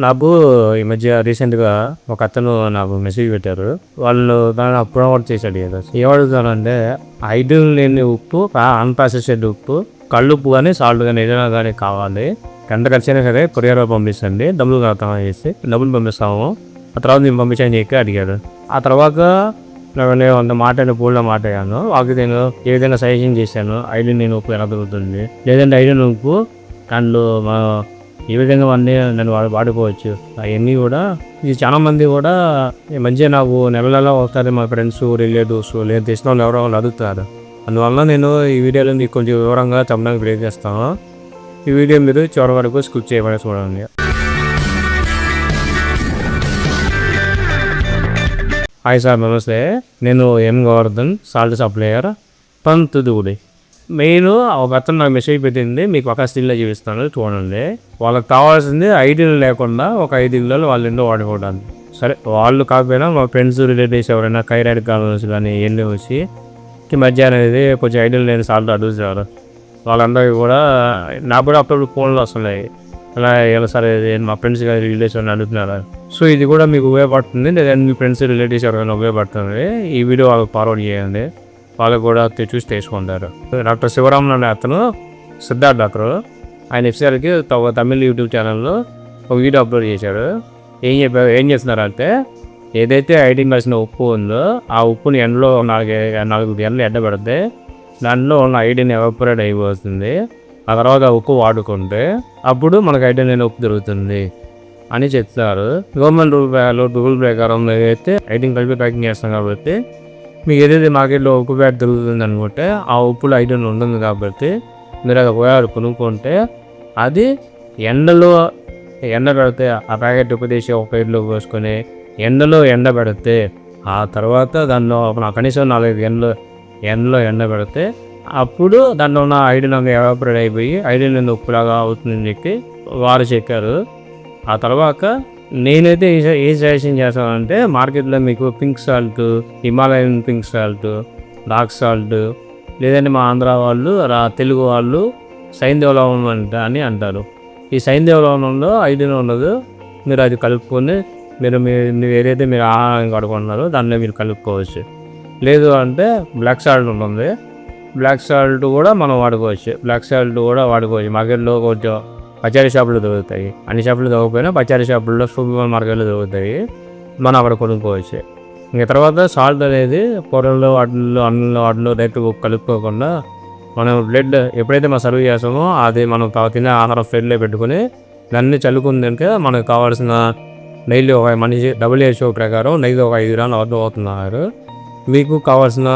నాకు ఈ మధ్య రీసెంట్‌గా ఒకతను నాకు మెసేజ్ పెట్టారు. వాళ్ళు దాన్ని ప్రమోట్ చేసి అడిగారు. ఏమడుగుతానంటే ఐడిన్ లేని ఉప్పు, అన్‌ప్రాసెస్డ్ ఉప్పు, కల్లుప్పు గాని, సాల్ట్ గాని ఏదైనా గాని కావాలి. ఎంత ఖర్చయినా సరే కొరియర్‌లో పంపించండి. డబ్బులు కడతాం అనేసి డబ్బులు పంపిస్తాము. ఆ తర్వాత నేను పంపించని చెప్పి అడిగారు. ఆ తర్వాత నేను అంత బోల్డ్‌గా మాట్లాడాను. వాళ్ళకి నేను ఏ విధంగా సజెషన్ చేశాను. ఐడిన్ లేని ఉప్పు ఎలా దొరుకుతుంది? లేదంటే ఐడిన్ ఉప్పు దాంట్లో ఏ విధంగా నన్ను వాడుకోవచ్చు అవన్నీ కూడా ఇది చాలా మంది కూడా ఈ మధ్య నాకు నెలలో వస్తారు మా ఫ్రెండ్స్ రిలేటివ్స్ లేదా తెలిసిన వాళ్ళు ఎవరో వాళ్ళు అడుగుతారు. అందువల్ల నేను ఈ వీడియోలో మీకు కొంచెం వివరంగా చెప్పడానికి ప్రయత్నిస్తాను. ఈ వీడియో మీరు చివరి వరకు స్కిప్ చేయమని చూడండి. హాయ్ సార్, నమస్తే. నేను M Govardhan, salt supplier from Thoothukudi. Main ఒక అతను నాకు మెసేజ్ పెట్టింది, మీకు ఒక స్టిల్లో చూపిస్తాను చూడండి. వాళ్ళకి కావాల్సింది 5 ఇళ్ళు లేకుండా ఒక 5 ఇళ్ళు వాళ్ళ ఇంట్లో వాడుకోవడానికి. సరే వాళ్ళు కాకపోయినా మా ఫ్రెండ్స్ రిలేటివ్స్ ఎవరైనా థైరాయిడ్ కాలనీస్ కానీ ఎన్ని వచ్చి మధ్యాహ్నం అనేది కొంచెం 5 ఇళ్ళు లేని సాల్ట్ అడుగుతారు. వాళ్ళందరికీ కూడా నాకు కూడా అప్పుడప్పుడు ఫోన్లు వస్తున్నాయి. అలా ఎలా సరే మా ఫ్రెండ్స్ కానీ రిలేటివ్స్ అని అడుగుతున్నారు. సో ఇది కూడా మీకు ఉపయోగపడుతుంది, లేదంటే మీ ఫ్రెండ్స్ రిలేటివ్స్ ఎవరైనా ఉపయోగపడుతుంది. ఈ వీడియో వాళ్ళకి ఫార్వర్డ్ చేయండి, వాళ్ళకు కూడా చూసి తెలుసుకుంటారు. డాక్టర్ శివరామన్ అనే అతను సిద్ధార్థ్ డాక్టర్. ఆయన ఎఫ్సిఆర్కి తమిళ యూట్యూబ్ ఛానల్లో ఒక వీడియో అప్లోడ్ చేశాడు. ఏం చేస్తున్నారంటే ఏదైతే ఐడిన్ కలిసిన ఉప్పు ఉందో ఆ ఉప్పుని ఎండలో 4 గంటలు ఎండబెడితే దాంట్లో ఉన్న ఐడిన్ ఎవాపరేట్ అయిపోతుంది. ఆ తర్వాత ఉప్పు వాడుకుంటే అప్పుడు మనకు ఐడిన్ లేని ఉప్పు దొరుకుతుంది అని చెప్తారు. గవర్నమెంట్ రూల్ ప్రకారం అయితే ఐడిన్ కలిపి ప్యాకింగ్ చేస్తాం కాబట్టి మీకు ఏదైతే మార్కెట్లో ఉప్పు ప్యాక్ దొరుకుతుంది అనుకుంటే ఆ ఉప్పులో ఐడిన్ ఉంటుంది కాబట్టి మీరు అది పోయారు కొనుక్కుంటే అది ఎండబెడితే ఆ ప్యాకెట్ ఉప్పు తీసి ఒక ప్లేట్లో పోసుకొని ఎండలో ఎండబెడితే ఆ తర్వాత దానిలో కనీసం 4 గంటలు ఎండలో ఎండబెడితే అప్పుడు దాంట్లో ఉన్న ఐడిన్ ఎవాపరేట్ అయిపోయి ఐడిన్ లేని ఉప్పులాగా అవుతుందని చెప్పి వారు చెప్పారు. ఆ తర్వాత నేనైతే ఏ సజెషన్ చేస్తానంటే మార్కెట్లో మీకు pink salt, Himalayan pink salt, dark salt, లేదంటే మా ఆంధ్ర వాళ్ళు తెలుగు వాళ్ళు సైంధవ లవణం అని అంటారు. ఈ సైంధవ లవణంలో ఐడిన్ ఉండదు. మీరు అది కలుపుకొని మీరు ఏదైతే మీరు ఆహారం కడుకున్నారో దానిలో మీరు కలుపుకోవచ్చు. లేదు అంటే బ్లాక్ సాల్ట్ ఉంటుంది. బ్లాక్ సాల్ట్ కూడా మనం వాడుకోవచ్చు. మార్కెట్లో కొంచెం పచారీ షాపులు దొరుకుతాయి. అన్ని షాపులు దొరకపోయినా పచారీ షాపుల్లో సూపర్ మార్కెట్లో దొరుకుతాయి. మనం అక్కడ కొనుక్కోవచ్చు. ఇంకా తర్వాత సాల్ట్ అనేది కూరల్లో వాటిల్లో డైరెక్ట్ కలుపుకోకుండా మనం బ్లడ్ ఎప్పుడైతే మనం సర్వ్ చేస్తామో అది మనం తినే ఆహారం ఫ్రెండ్లో పెట్టుకుని దాన్ని చల్లుకుందంటే మనకు కావాల్సిన నెయ్యి ఒక మనిషి WHO ప్రకారం నెయ్యి ఒక 5 గ్రాములు అవుతున్నారు. మీకు కావాల్సిన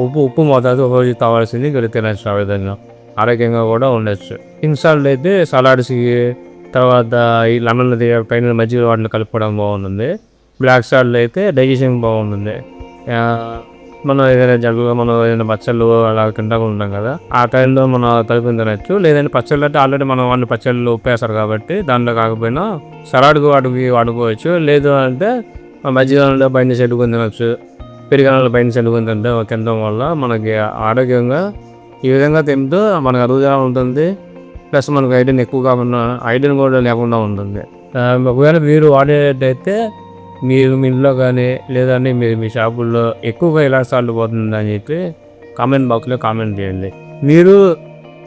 ఉప్పు మోతాదు ఒక రోజు కావాల్సింది తినచ్చు. ఆ విధంగా ఆరోగ్యంగా కూడా ఉండొచ్చు. పింక్ సాల్ట్ అయితే సలాడ్స్కి, తర్వాత ఈ లెమన్ పైన మజ్జిగ వాటిని కలుపుకోవడం బాగుంటుంది. బ్లాక్ సాల్ట్ అయితే డైజెషన్ బాగుంటుంది. మనం ఏదైనా మనం ఏదైనా పచ్చళ్ళు అలా తింటూ ఉంటాం కదా, ఆ టైంలో మనం కలుపుకొని తినచ్చు. లేదంటే పచ్చళ్ళు అంటే ఆల్రెడీ మనం వాళ్ళు పచ్చళ్ళు ఉప్పేస్తారు కాబట్టి దాంట్లో కాకపోయినా సలాడ్కి వాడుకోవచ్చు. లేదు అంటే మజ్జిగలో పైన చెట్టుకొని తినచ్చు. పెరుగన్నంలో పైన చెట్టుకొని తినడం వల్ల మనకి ఆరోగ్యంగా ఈ విధంగా తింటూ మనకు అరుగుదల ఉంటుంది. ప్లస్ మనకు ఐడిన్ ఎక్కువ కాకుండా ఐడిన్ కూడా లేకుండా ఉంటుంది. ఒకవేళ మీరు వాడేటైతే మీరు మీ ఇంట్లో కానీ లేదంటే మీరు మీ షాపుల్లో ఎక్కువగా ఎలా సాల్ట్ పోతుందని చెప్పి కామెంట్ బాక్స్లో కామెంట్ చేయండి. మీరు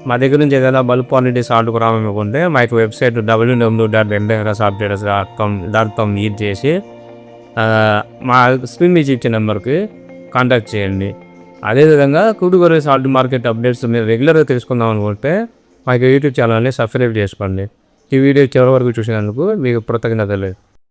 మా దగ్గర నుంచి ఏదైనా బల్క్ క్వాంటిటీ సాల్ట్ రావాలనుకుంటే మా యొక్క వెబ్సైట్ www.bendegrasaltcom యూజ్ చేసి మా స్క్రీన్ మీద ఇచ్చే నెంబర్కి కాంటాక్ట్ చేయండి. అదేవిధంగా కూటుగొర్రె సాల్ట్ మార్కెట్ అప్డేట్స్ మీరు రెగ్యులర్గా తెలుసుకుందాం అనుకుంటే మా యూట్యూబ్ ఛానల్ని సబ్స్క్రైబ్ చేసుకోండి. ఈ వీడియో చివరి వరకు చూసినందుకు మీకు కృతజ్ఞతలు.